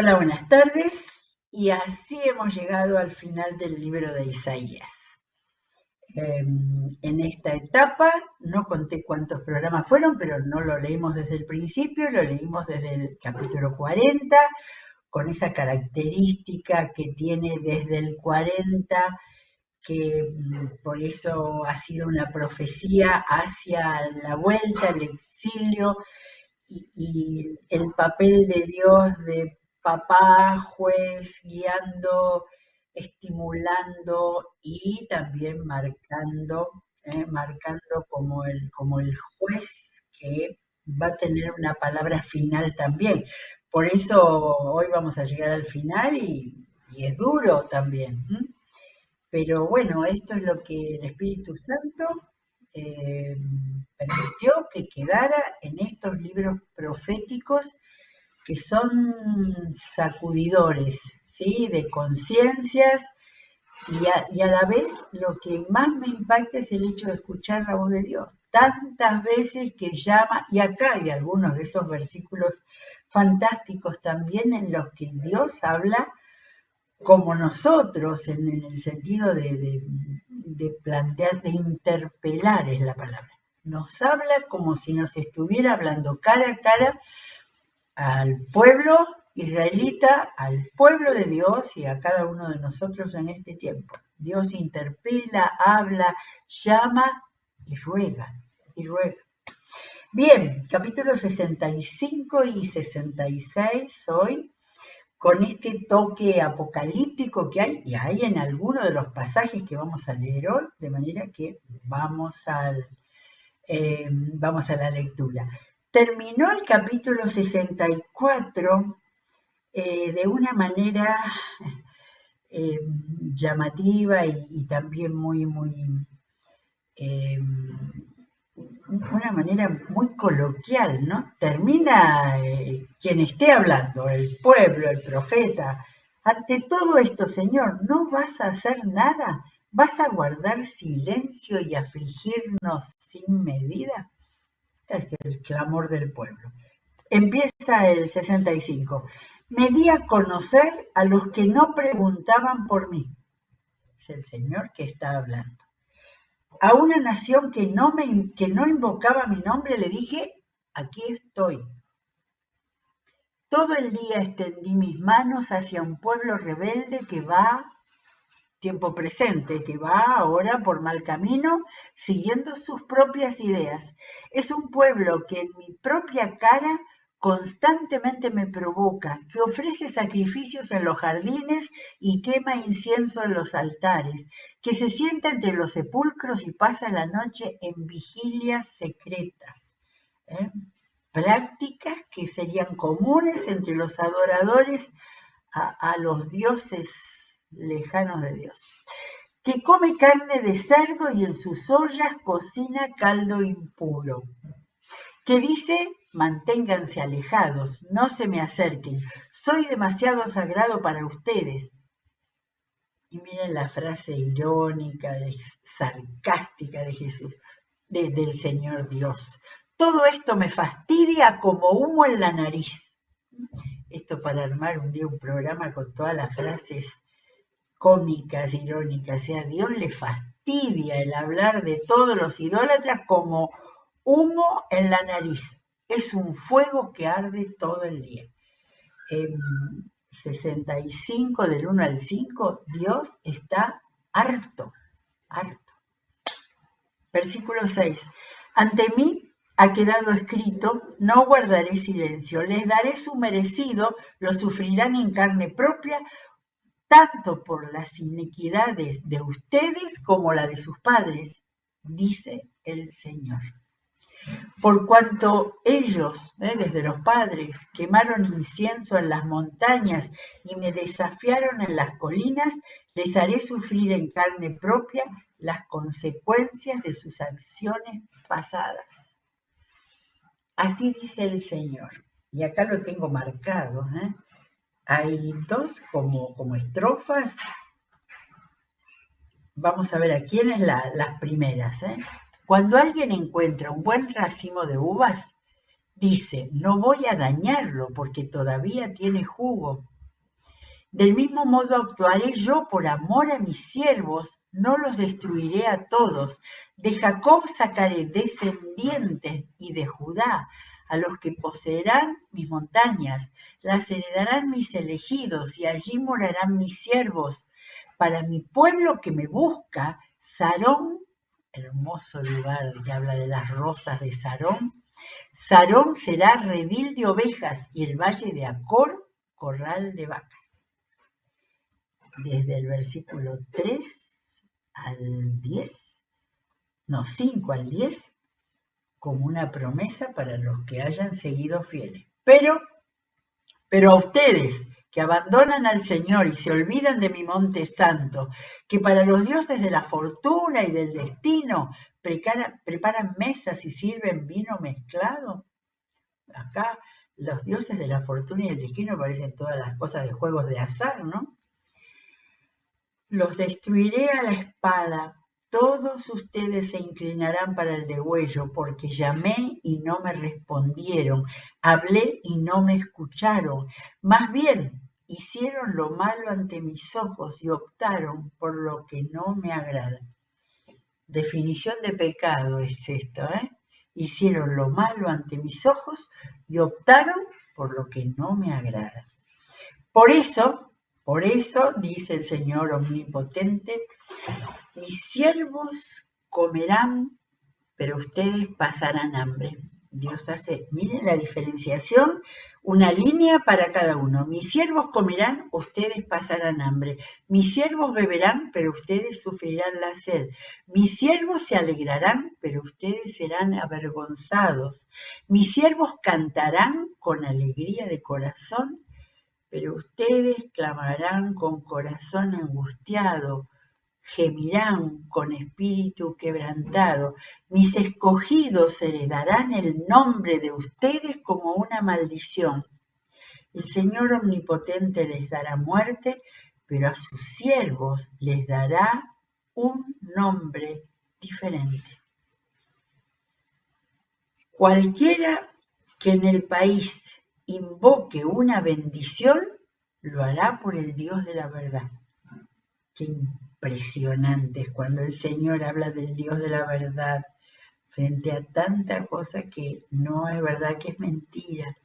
Hola, buenas tardes. Y así hemos llegado al final del libro de Isaías. En esta etapa no conté cuántos programas fueron, pero no lo leímos desde el principio, lo leímos desde el capítulo 40, con esa característica que tiene desde el 40, que por eso ha sido una profecía hacia la vuelta, el exilio y el papel de Dios de papá, juez, guiando, estimulando y también marcando como el juez que va a tener una palabra final también. Por eso hoy vamos a llegar al final y es duro también. Pero bueno, esto es lo que el Espíritu Santo eh, permitió que quedara en estos libros proféticos que son sacudidores, ¿sí? De conciencias y a la vez lo que más me impacta es el hecho de escuchar la voz de Dios. Tantas veces que llama, y acá hay algunos de esos versículos fantásticos también en los que Dios habla como nosotros, en el sentido de plantear, de interpelar es la palabra. Nos habla como si nos estuviera hablando cara a cara al pueblo israelita, al pueblo de Dios y a cada uno de nosotros en este tiempo. Dios interpela, habla, llama y ruega, y ruega. Bien, capítulos 65 y 66 hoy, con este toque apocalíptico que hay, y hay en alguno de los pasajes que vamos a leer hoy, de manera que vamos a la lectura. Terminó el capítulo 64 de una manera eh, llamativa y también eh, una manera muy coloquial, ¿no? Termina quien esté hablando, el pueblo, el profeta. Ante todo esto, Señor, ¿no vas a hacer nada? ¿Vas a guardar silencio y afligirnos sin medida? Este es el clamor del pueblo. Empieza el 65. Me di a conocer a los que no preguntaban por mí. Es el Señor que está hablando. A una nación que no invocaba mi nombre le dije, aquí estoy. Todo el día extendí mis manos hacia un pueblo rebelde que va, tiempo presente, que va ahora por mal camino, siguiendo sus propias ideas. Es un pueblo que en mi propia cara constantemente me provoca, que ofrece sacrificios en los jardines y quema incienso en los altares, que se sienta entre los sepulcros y pasa la noche en vigilias secretas. ¿eh? Prácticas que serían comunes entre los adoradores a los dioses lejanos de Dios. Que come carne de cerdo y en sus ollas cocina caldo impuro. Que dice, manténganse alejados, no se me acerquen, soy demasiado sagrado para ustedes. Y miren la frase irónica, sarcástica de Jesús, del Señor Dios. Todo esto me fastidia como humo en la nariz. Esto para armar un día un programa con todas las frases cómicas, irónicas. O sea, a Dios le fastidia el hablar de todos los idólatras como humo en la nariz. Es un fuego que arde todo el día. 65 del 1 al 5, Dios está harto, harto. Versículo 6. Ante mí ha quedado escrito, no guardaré silencio, les daré su merecido, lo sufrirán en carne propia, tanto por las iniquidades de ustedes como la de sus padres, dice el Señor. Por cuanto ellos, desde los padres, quemaron incienso en las montañas y me desafiaron en las colinas, les haré sufrir en carne propia las consecuencias de sus acciones pasadas. Así dice el Señor. Y acá lo tengo marcado. Hay dos como estrofas. Vamos a ver a quiénes las primeras. Cuando alguien encuentra un buen racimo de uvas, Dice, no voy a dañarlo porque todavía tiene jugo. Del mismo modo actuaré yo por amor a mis siervos, no los destruiré a todos. De Jacob sacaré descendientes y de Judá, a los que poseerán mis montañas, las heredarán mis elegidos y allí morarán mis siervos. Para mi pueblo que me busca, Sarón, hermoso lugar que habla de las rosas de Sarón, Sarón será redil de ovejas y el valle de Acor, corral de vacas. Desde el versículo 3 al 10, no, 5 al 10, como una promesa para los que hayan seguido fieles. Pero a ustedes que abandonan al Señor y se olvidan de mi monte santo, que para los dioses de la fortuna y del destino preparan mesas y sirven vino mezclado. Acá los dioses de la fortuna y el destino parecen todas las cosas de juegos de azar, ¿no? Los destruiré a la espada, todos ustedes se inclinarán para el degüello, porque llamé y no me respondieron, hablé y no me escucharon. Más bien, hicieron lo malo ante mis ojos y optaron por lo que no me agrada. Definición de pecado es esto, ¿eh? Hicieron lo malo ante mis ojos y optaron por lo que no me agrada. Por eso, dice el Señor omnipotente, mis siervos comerán, pero ustedes pasarán hambre. Dios hace, miren la diferenciación, una línea para cada uno. Mis siervos comerán, ustedes pasarán hambre. Mis siervos beberán, pero ustedes sufrirán la sed. Mis siervos se alegrarán, pero ustedes serán avergonzados. Mis siervos cantarán con alegría de corazón, pero ustedes clamarán con corazón angustiado, gemirán con espíritu quebrantado. Mis escogidos heredarán el nombre de ustedes como una maldición. El Señor omnipotente les dará muerte, pero a sus siervos les dará un nombre diferente. Cualquiera que en el país invoque una bendición, lo hará por el Dios de la verdad. Qué impresionante es cuando el Señor habla del Dios de la verdad frente a tanta cosa que no es verdad, que es mentira.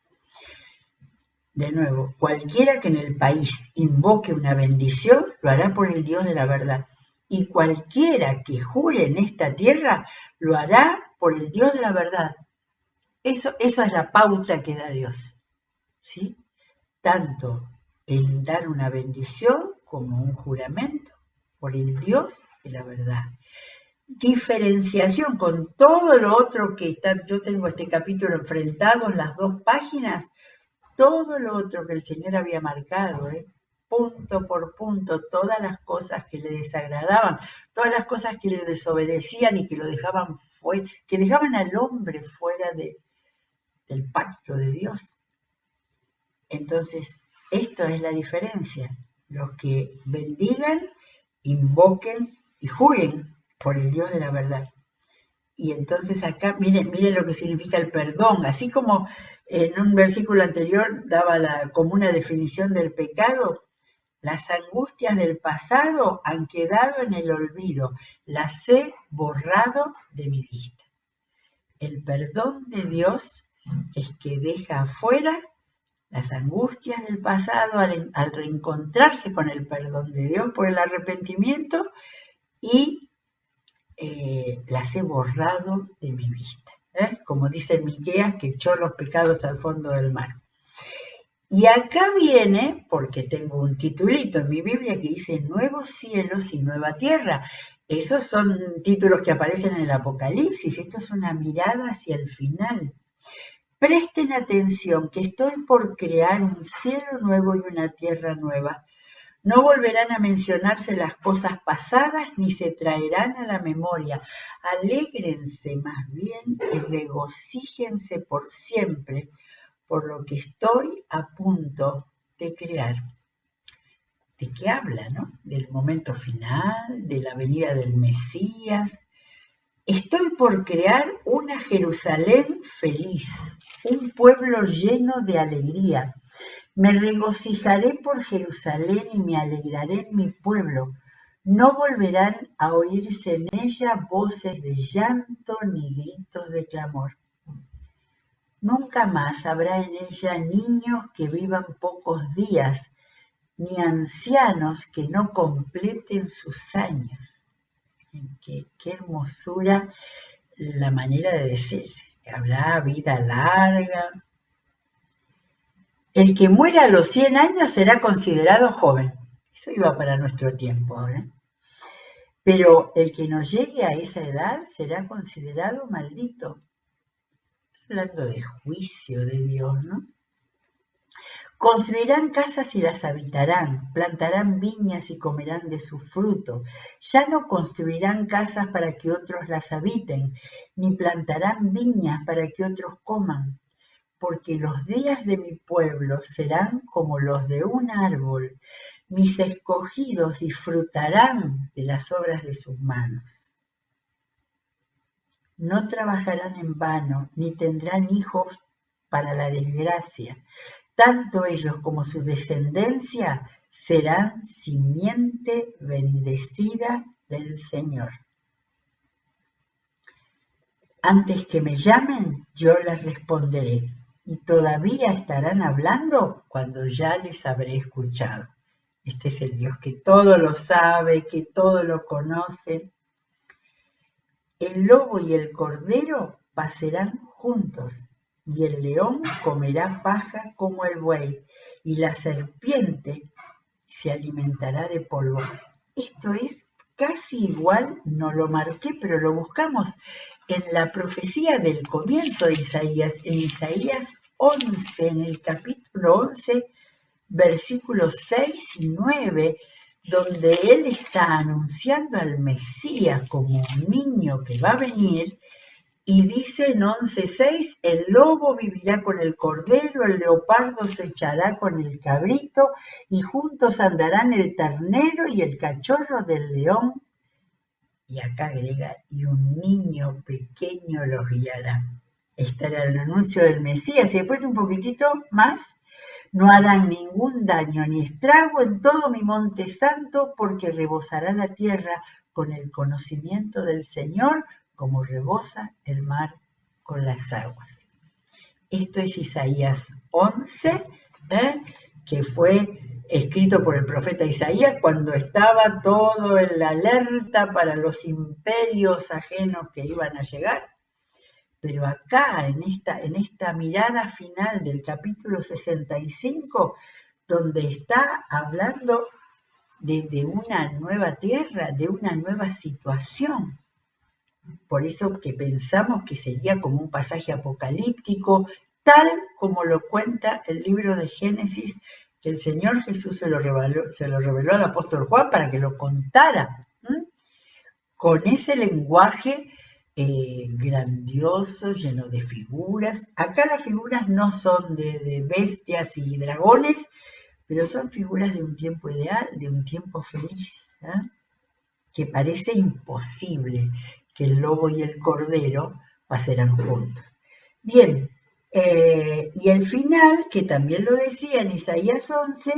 De nuevo, cualquiera que en el país invoque una bendición, lo hará por el Dios de la verdad. Y cualquiera que jure en esta tierra, lo hará por el Dios de la verdad. Eso es la pauta que da Dios, ¿sí? Tanto en dar una bendición como un juramento por el Dios de la verdad. Diferenciación con todo lo otro que está, yo tengo este capítulo enfrentado en las 2 páginas, todo lo otro que el Señor había marcado, punto por punto, todas las cosas que le desagradaban, todas las cosas que le desobedecían y que lo dejaban fuera, que dejaban al hombre fuera del pacto de Dios. Entonces, esto es la diferencia. Los que bendigan, invoquen y juren por el Dios de la verdad. Y entonces acá, miren lo que significa el perdón. Así como en un versículo anterior daba como una definición del pecado, las angustias del pasado han quedado en el olvido, las he borrado de mi vista. El perdón de Dios es que deja afuera las angustias del pasado al reencontrarse con el perdón de Dios por el arrepentimiento y las he borrado de mi vista. Como dice Miqueas, que echó los pecados al fondo del mar. Y acá viene, porque tengo un titulito en mi Biblia que dice nuevos cielos y nueva tierra. Esos son títulos que aparecen en el Apocalipsis. Esto es una mirada hacia el final. Presten atención que estoy por crear un cielo nuevo y una tierra nueva. No volverán a mencionarse las cosas pasadas ni se traerán a la memoria. Alégrense más bien y regocíjense por siempre por lo que estoy a punto de crear. ¿De qué habla, no? Del momento final, de la venida del Mesías. Estoy por crear una Jerusalén feliz. un pueblo lleno de alegría. Me regocijaré por Jerusalén y me alegraré en mi pueblo. No volverán a oírse en ella voces de llanto ni gritos de clamor. Nunca más habrá en ella niños que vivan pocos días, ni ancianos que no completen sus años. Qué hermosura la manera de decirse. Habrá vida larga. El que muera a los 100 años será considerado joven. Eso iba para nuestro tiempo ahora. Pero el que no llegue a esa edad será considerado maldito. Hablando de juicio de Dios, ¿no? Construirán casas y las habitarán, plantarán viñas y comerán de su fruto. Ya no construirán casas para que otros las habiten, ni plantarán viñas para que otros coman, porque los días de mi pueblo serán como los de un árbol. Mis escogidos disfrutarán de las obras de sus manos. No trabajarán en vano, ni tendrán hijos para la desgracia. Tanto ellos como su descendencia serán simiente bendecida del Señor. Antes que me llamen, yo les responderé, y todavía estarán hablando cuando ya les habré escuchado. Este es el Dios que todo lo sabe, que todo lo conoce. El lobo y el cordero pasarán juntos, y el león comerá paja como el buey, y la serpiente se alimentará de polvo. Esto es casi igual, no lo marqué, pero lo buscamos en la profecía del comienzo de Isaías, en Isaías 11, en el capítulo 11, versículos 6 y 9, donde él está anunciando al Mesías como un niño que va a venir. Y dice en 11:6, el lobo vivirá con el cordero, el leopardo se echará con el cabrito, y juntos andarán el ternero y el cachorro del león. Y acá agrega, y un niño pequeño los guiará. Este era el anuncio del Mesías. Y después un poquitito más, no harán ningún daño ni estrago en todo mi monte santo, porque rebosará la tierra con el conocimiento del Señor, como rebosa el mar con las aguas. Esto es Isaías 11, que fue escrito por el profeta Isaías cuando estaba todo en la alerta para los imperios ajenos que iban a llegar. Pero acá, en esta mirada final del capítulo 65, donde está hablando de una nueva tierra, de una nueva situación. Por eso que pensamos que sería como un pasaje apocalíptico, tal como lo cuenta el libro de Génesis, que el Señor Jesús se lo reveló al apóstol Juan para que lo contara, con ese lenguaje grandioso, lleno de figuras. Acá las figuras no son de bestias y dragones, pero son figuras de un tiempo ideal, de un tiempo feliz, que parece imposible que el lobo y el cordero pasaran juntos. Bien, y el final, que también lo decía en Isaías 11,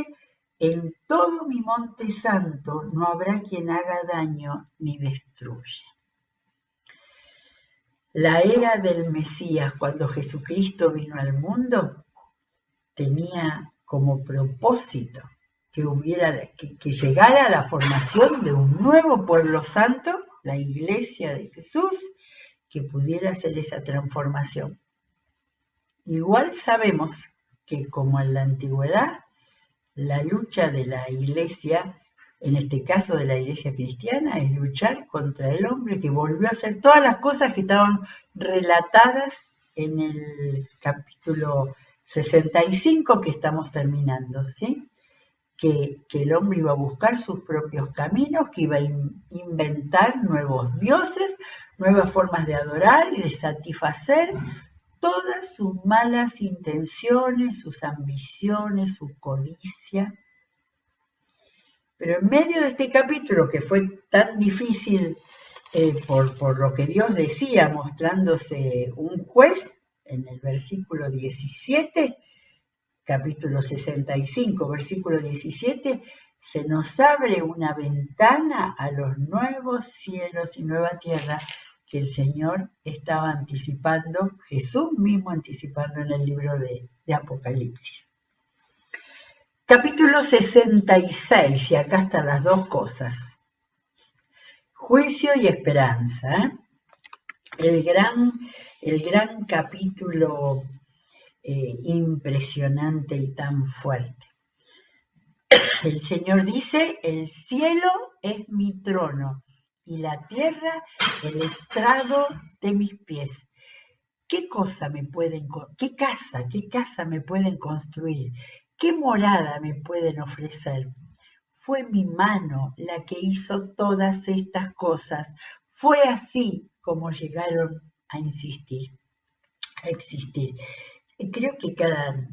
en todo mi monte santo no habrá quien haga daño ni destruya. La era del Mesías, cuando Jesucristo vino al mundo, tenía como propósito que llegara a la formación de un nuevo pueblo santo, la iglesia de Jesús, que pudiera hacer esa transformación. Igual sabemos que, como en la antigüedad, la lucha de la iglesia, en este caso de la iglesia cristiana, es luchar contra el hombre que volvió a hacer todas las cosas que estaban relatadas en el capítulo 65 que estamos terminando, ¿sí? Que el hombre iba a buscar sus propios caminos, que iba a inventar nuevos dioses, nuevas formas de adorar y de satisfacer todas sus malas intenciones, sus ambiciones, su codicia. Pero en medio de este capítulo, que fue tan difícil por lo que Dios decía, mostrándose un juez, en el versículo 17, capítulo 65, versículo 17, se nos abre una ventana a los nuevos cielos y nueva tierra que el Señor estaba anticipando, Jesús mismo anticipando en el libro de Apocalipsis. Capítulo 66, y acá están las dos cosas. Juicio y esperanza. El gran capítulo impresionante y tan fuerte. El Señor dice, el cielo es mi trono y la tierra el estrado de mis pies. ¿Qué casa me pueden construir? ¿Qué morada me pueden ofrecer? Fue mi mano la que hizo todas estas cosas. Fue así como llegaron a existir. Creo que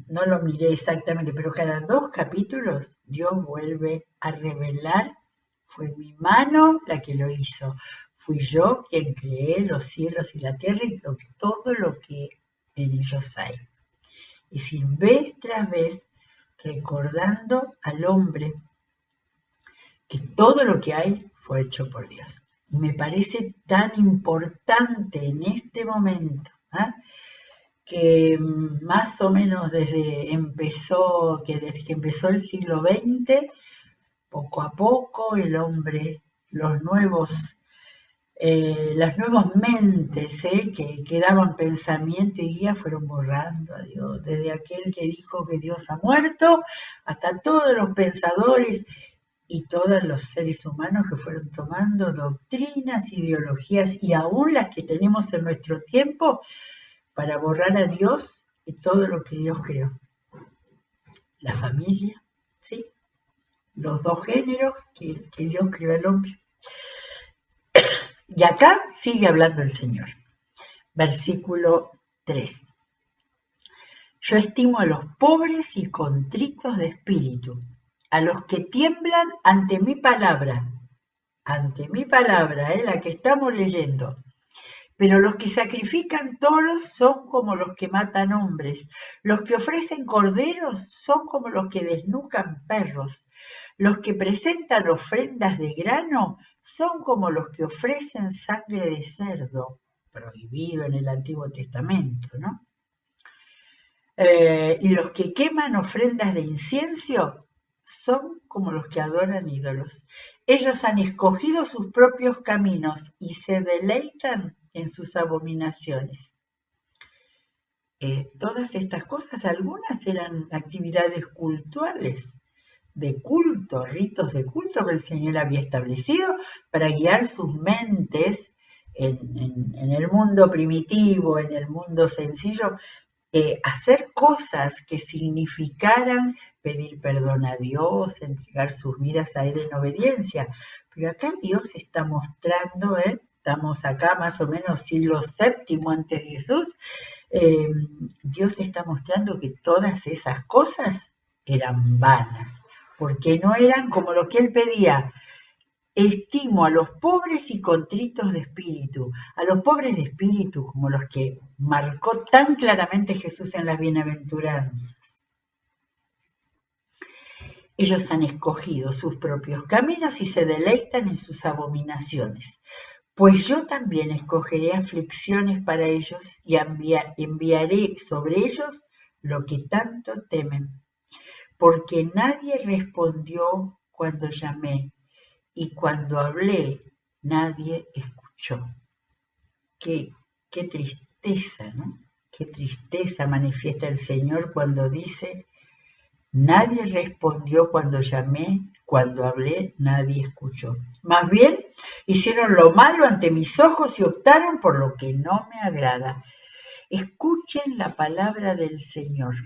no lo miré exactamente, pero cada 2 capítulos Dios vuelve a revelar, fue mi mano la que lo hizo, fui yo quien creé los cielos y la tierra y todo lo que en ellos hay. Es decir, vez tras vez recordando al hombre que todo lo que hay fue hecho por Dios. Y me parece tan importante en este momento, que más o menos desde que empezó el siglo XX, poco a poco el hombre, las nuevas mentes que daban pensamiento y guía fueron borrando a Dios, desde aquel que dijo que Dios ha muerto hasta todos los pensadores y todos los seres humanos que fueron tomando doctrinas, ideologías y aún las que tenemos en nuestro tiempo para borrar a Dios y todo lo que Dios creó. La familia, ¿sí? Los 2 géneros que Dios creó al hombre. Y acá sigue hablando el Señor. Versículo 3. Yo estimo a los pobres y contritos de espíritu, a los que tiemblan ante mi palabra, la que estamos leyendo. Pero los que sacrifican toros son como los que matan hombres. Los que ofrecen corderos son como los que desnucan perros. Los que presentan ofrendas de grano son como los que ofrecen sangre de cerdo, prohibido en el Antiguo Testamento, ¿no? Y los que queman ofrendas de incienso son como los que adoran ídolos. Ellos han escogido sus propios caminos y se deleitan en sus abominaciones. Todas estas cosas, algunas eran actividades cultuales, de culto, ritos de culto que el Señor había establecido para guiar sus mentes en el mundo primitivo, en el mundo sencillo, hacer cosas que significaran pedir perdón a Dios, entregar sus vidas a Él en obediencia. Pero acá Dios está mostrando, estamos acá más o menos siglo VII antes de Jesús, Dios está mostrando que todas esas cosas eran vanas, porque no eran como lo que Él pedía. Estimo a los pobres y contritos de espíritu, a los pobres de espíritu como los que marcó tan claramente Jesús en las bienaventuranzas. Ellos han escogido sus propios caminos y se deleitan en sus abominaciones. Pues yo también escogeré aflicciones para ellos y enviaré sobre ellos lo que tanto temen. Porque nadie respondió cuando llamé, y cuando hablé, nadie escuchó. Qué tristeza, ¿no? Qué tristeza manifiesta el Señor cuando dice, nadie respondió cuando llamé, cuando hablé, nadie escuchó. Más bien, hicieron lo malo ante mis ojos y optaron por lo que no me agrada. Escuchen la palabra del Señor.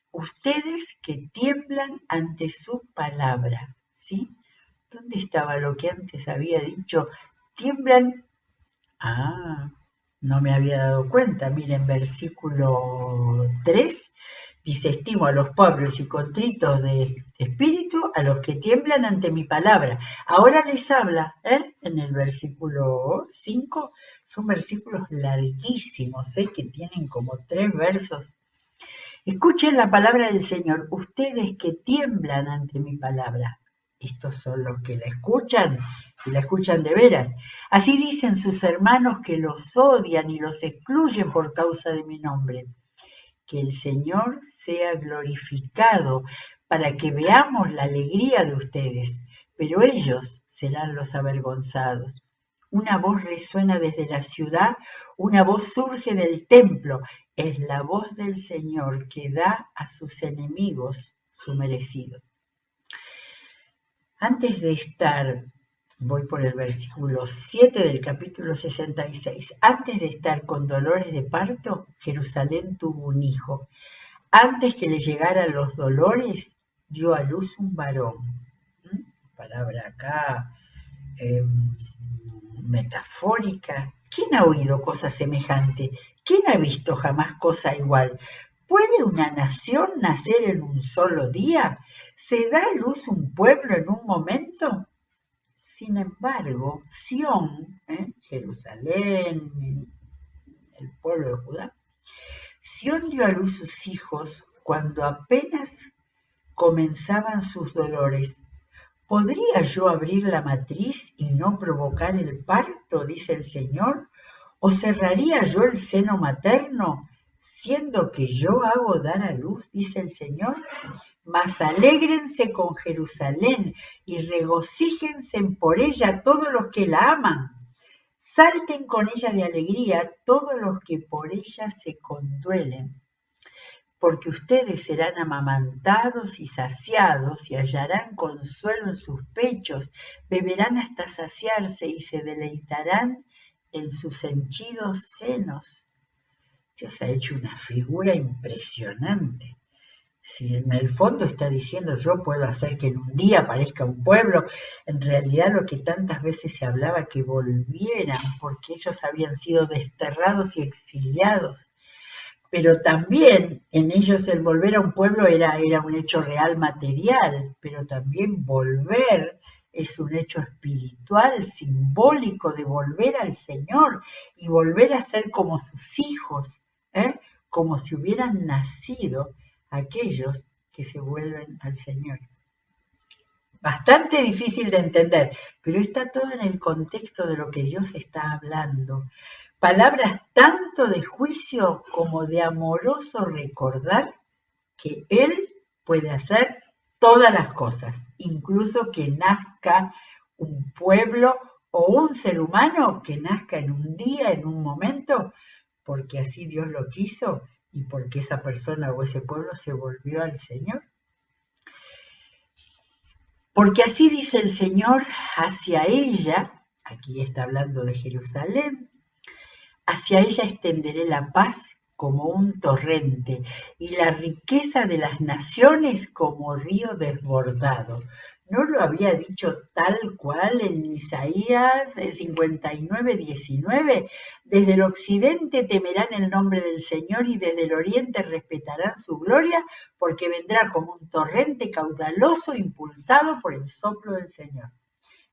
Ustedes que tiemblan ante su palabra, ¿sí? ¿Dónde estaba lo que antes había dicho? Tiemblan. No me había dado cuenta. Miren, versículo 3. Dice, estimo a los pobres y contritos de espíritu, a los que tiemblan ante mi palabra. Ahora les habla, en el versículo 5, son versículos larguísimos, que tienen como 3 versos. Escuchen la palabra del Señor, ustedes que tiemblan ante mi palabra. Estos son los que la escuchan y la escuchan de veras. Así dicen sus hermanos que los odian y los excluyen por causa de mi nombre. Que el Señor sea glorificado para que veamos la alegría de ustedes, pero ellos serán los avergonzados. Una voz resuena desde la ciudad, una voz surge del templo, es la voz del Señor que da a sus enemigos su merecido. Antes de estar, voy por el versículo 7 del capítulo 66, antes de estar con dolores de parto, Jerusalén tuvo un hijo. Antes que le llegaran los dolores, dio a luz un varón. Palabra acá metafórica. ¿Quién ha oído cosa semejante? ¿Quién ha visto jamás cosa igual? ¿Puede una nación nacer en un solo día? ¿Se da a luz un pueblo en un momento? Sin embargo, Sión, Jerusalén, el pueblo de Judá, Sión dio a luz sus hijos cuando apenas comenzaban sus dolores. ¿Podría yo abrir la matriz y no provocar el parto? Dice el Señor. ¿O cerraría yo el seno materno, siendo que yo hago dar a luz? Dice el Señor. Mas alégrense con Jerusalén y regocíjense por ella todos los que la aman. Salten con ella de alegría todos los que por ella se conduelen, porque ustedes serán amamantados y saciados y hallarán consuelo en sus pechos, beberán hasta saciarse y se deleitarán en sus henchidos senos. Dios ha hecho una figura impresionante. Si en el fondo está diciendo yo puedo hacer que en un día aparezca un pueblo, en realidad lo que tantas veces se hablaba que volvieran, porque ellos habían sido desterrados y exiliados. Pero también en ellos el volver a un pueblo era un hecho real material, pero también volver es un hecho espiritual, simbólico de volver al Señor y volver a ser como sus hijos, como si hubieran nacido aquellos que se vuelven al Señor. Bastante difícil de entender, pero está todo en el contexto de lo que Dios está hablando. Palabras tanto de juicio como de amoroso recordar que Él puede hacer todas las cosas, incluso que nazca un pueblo o un ser humano que nazca en un día, en un momento, porque así Dios lo quiso y porque esa persona o ese pueblo se volvió al Señor. Porque así dice el Señor hacia ella, aquí está hablando de Jerusalén, hacia ella extenderé la paz como un torrente y la riqueza de las naciones como río desbordado. ¿No lo había dicho tal cual en Isaías 59:19? Desde el occidente temerán el nombre del Señor y desde el oriente respetarán su gloria, porque vendrá como un torrente caudaloso impulsado por el soplo del Señor.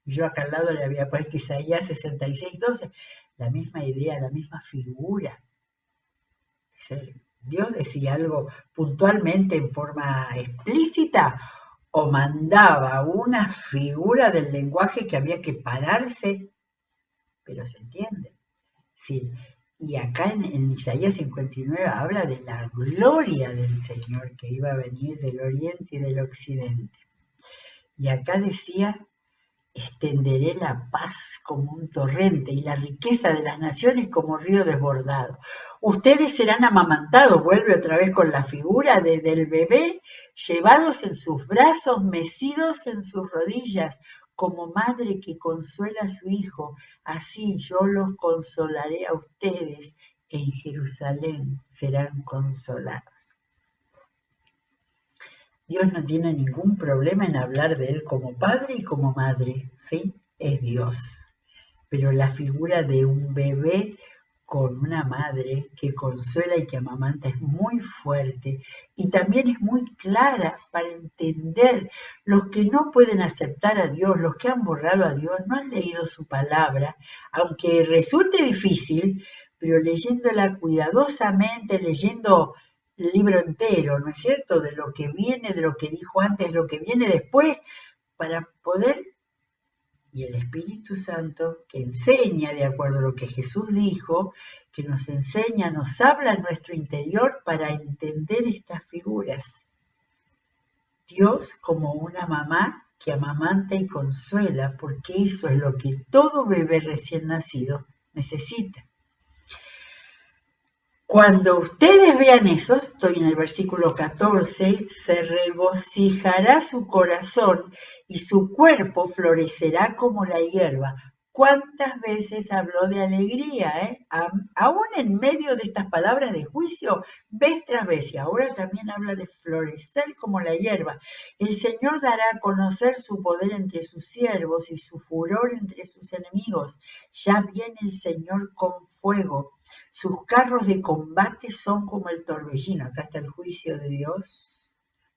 Yo acá al lado le había puesto Isaías 66:12, la misma idea, la misma figura. Dios decía algo puntualmente en forma explícita o mandaba una figura del lenguaje que había que pararse, pero se entiende. Sí. Y acá en Isaías 59 habla de la gloria del Señor que iba a venir del oriente y del occidente. Y acá decía, extenderé la paz como un torrente y la riqueza de las naciones como río desbordado. Ustedes serán amamantados, vuelve otra vez con la figura del bebé, llevados en sus brazos, mecidos en sus rodillas, como madre que consuela a su hijo. Así yo los consolaré a ustedes, en Jerusalén serán consolados. Dios no tiene ningún problema en hablar de Él como padre y como madre, ¿sí? Es Dios. Pero la figura de un bebé con una madre que consuela y que amamanta es muy fuerte y también es muy clara para entender. Los que no pueden aceptar a Dios, los que han borrado a Dios, no han leído su palabra, aunque resulte difícil, pero leyéndola cuidadosamente, leyendo el libro entero, ¿no es cierto? De lo que viene, de lo que dijo antes, de lo que viene después, para poder, y el Espíritu Santo, que enseña de acuerdo a lo que Jesús dijo, que nos enseña, nos habla en nuestro interior para entender estas figuras. Dios como una mamá que amamanta y consuela, porque eso es lo que todo bebé recién nacido necesita. Cuando ustedes vean eso, estoy en el versículo 14, se regocijará su corazón y su cuerpo florecerá como la hierba. ¿Cuántas veces habló de alegría? Aún en medio de estas palabras de juicio, vez tras vez, y ahora también habla de florecer como la hierba. El Señor dará a conocer su poder entre sus siervos y su furor entre sus enemigos. Ya viene el Señor con fuego. Sus carros de combate son como el torbellino. Acá está el juicio de Dios.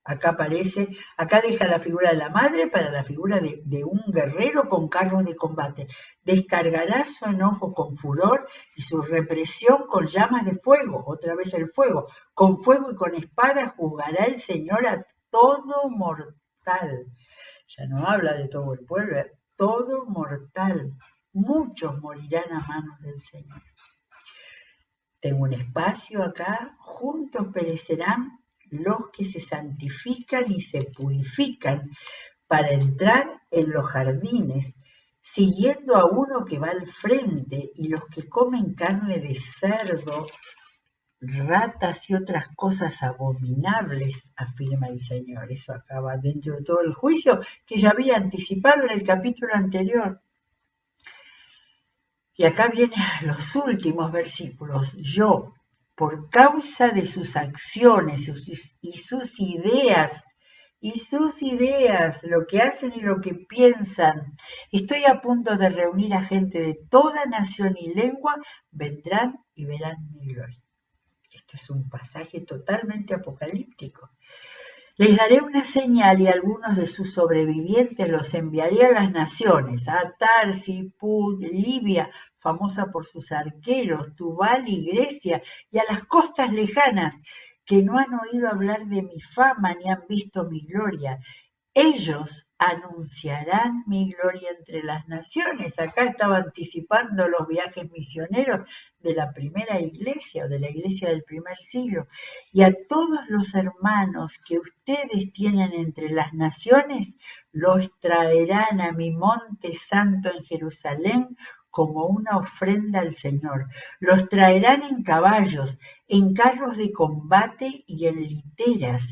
Acá aparece, acá deja la figura de la madre para la figura de un guerrero con carros de combate. Descargará su enojo con furor y su represión con llamas de fuego. Otra vez el fuego. Con fuego y con espada juzgará el Señor a todo mortal. Ya no habla de todo el pueblo, todo mortal. Muchos morirán a manos del Señor. Tengo un espacio acá, juntos perecerán los que se santifican y se purifican para entrar en los jardines, siguiendo a uno que va al frente, y los que comen carne de cerdo, ratas y otras cosas abominables, afirma el Señor. Eso acaba dentro de todo el juicio que ya había anticipado en el capítulo anterior. Y acá vienen los últimos versículos. Yo, por causa de sus acciones y sus ideas, lo que hacen y lo que piensan, estoy a punto de reunir a gente de toda nación y lengua, vendrán y verán mi gloria. Esto es un pasaje totalmente apocalíptico. Les daré una señal y algunos de sus sobrevivientes los enviaré a las naciones, a Tarsis, Put, Libia, famosa por sus arqueros, Tubal y Grecia, y a las costas lejanas, que no han oído hablar de mi fama ni han visto mi gloria. Ellos anunciarán mi gloria entre las naciones. Acá estaba anticipando los viajes misioneros de la primera iglesia o de la iglesia del primer siglo. Y a todos los hermanos que ustedes tienen entre las naciones, los traerán a mi monte santo en Jerusalén como una ofrenda al Señor. Los traerán en caballos, en carros de combate y en literas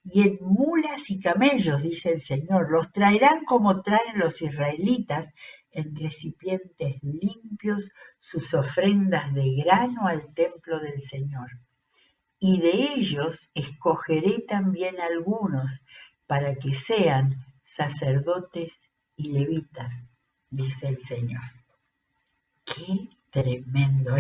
y en mulas y camellos, dice el Señor. Los traerán como traen los israelitas, en recipientes limpios, sus ofrendas de grano al templo del Señor. Y de ellos escogeré también algunos para que sean sacerdotes y levitas, dice el Señor. Qué tremendo.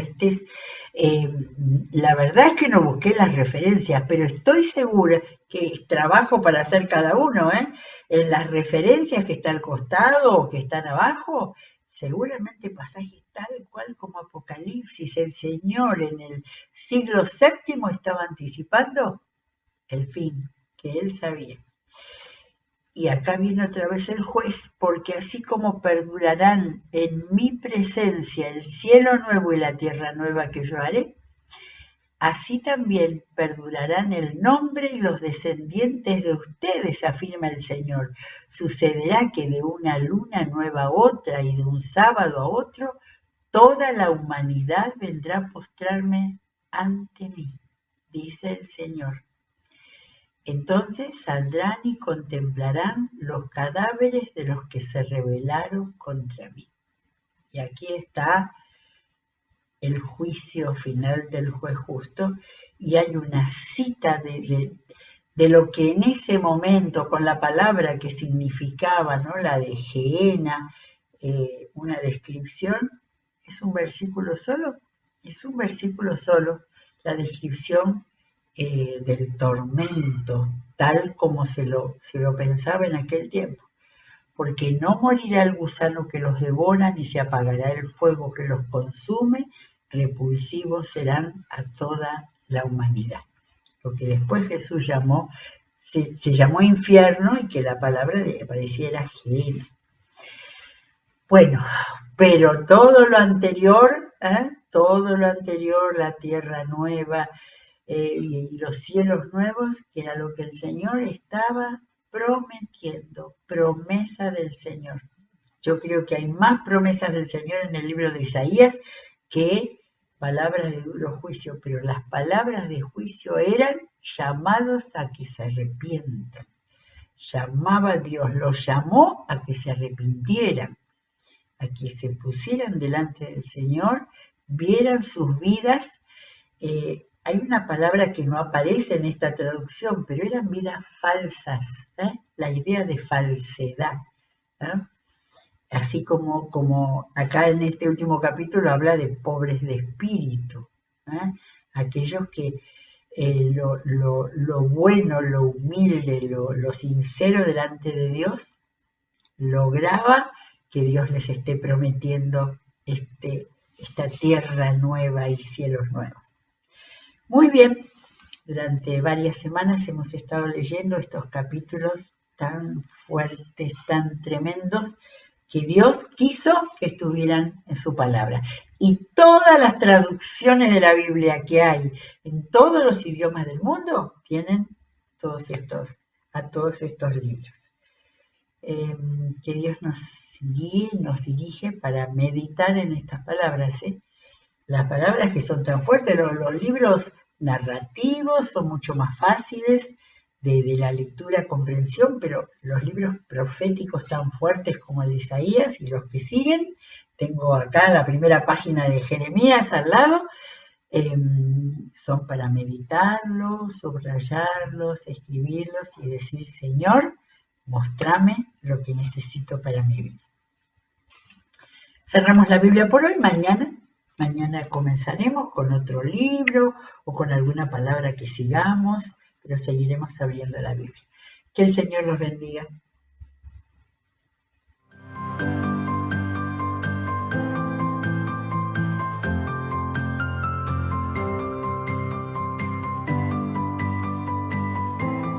La verdad es que no busqué las referencias, pero estoy segura que trabajo para hacer cada uno, en las referencias que está al costado o que están abajo, seguramente pasajes tal cual como Apocalipsis. El Señor en el siglo VII estaba anticipando el fin que él sabía. Y acá viene otra vez el juez, porque así como perdurarán en mi presencia el cielo nuevo y la tierra nueva que yo haré, así también perdurarán el nombre y los descendientes de ustedes, afirma el Señor. Sucederá que de una luna nueva a otra y de un sábado a otro, toda la humanidad vendrá a postrarme ante mí, dice el Señor. Entonces saldrán y contemplarán los cadáveres de los que se rebelaron contra mí. Y aquí está el juicio final del juez justo, y hay una cita de lo que en ese momento, con la palabra que significaba, ¿no? La de Gehenna, una descripción, es un versículo solo, Es un versículo solo, la descripción del tormento, tal como se lo pensaba en aquel tiempo. Porque no morirá el gusano que los devora, ni se apagará el fuego que los consume, repulsivos serán a toda la humanidad. Lo que después Jesús llamó, se llamó infierno y que la palabra le pareciera Gehenna. Bueno, pero todo lo anterior, la tierra nueva y los cielos nuevos, que era lo que el Señor estaba prometiendo, promesa del Señor. Yo creo que hay más promesas del Señor en el libro de Isaías que palabras de duro juicio, pero las palabras de juicio eran llamados a que se arrepientan. Llamaba Dios, los llamó a que se arrepintieran, a que se pusieran delante del Señor, vieran sus vidas. Hay una palabra que no aparece en esta traducción, pero eran vidas falsas, la idea de falsedad. Así como acá en este último capítulo habla de pobres de espíritu, aquellos que lo bueno, lo humilde, lo sincero delante de Dios, lograba que Dios les esté prometiendo esta tierra nueva y cielos nuevos. Muy bien, durante varias semanas hemos estado leyendo estos capítulos tan fuertes, tan tremendos, que Dios quiso que estuvieran en su palabra. Y todas las traducciones de la Biblia que hay en todos los idiomas del mundo tienen a todos estos libros. Que Dios nos guíe, nos dirige para meditar en estas palabras. Las palabras que son tan fuertes, los libros narrativos son mucho más fáciles de la lectura, comprensión, pero los libros proféticos tan fuertes como el de Isaías y los que siguen, tengo acá la primera página de Jeremías al lado, son para meditarlos, subrayarlos, escribirlos y decir, Señor, mostrame lo que necesito para mi vida. Cerramos la Biblia por hoy. Mañana comenzaremos con otro libro o con alguna palabra que sigamos, pero seguiremos abriendo la Biblia. Que el Señor los bendiga.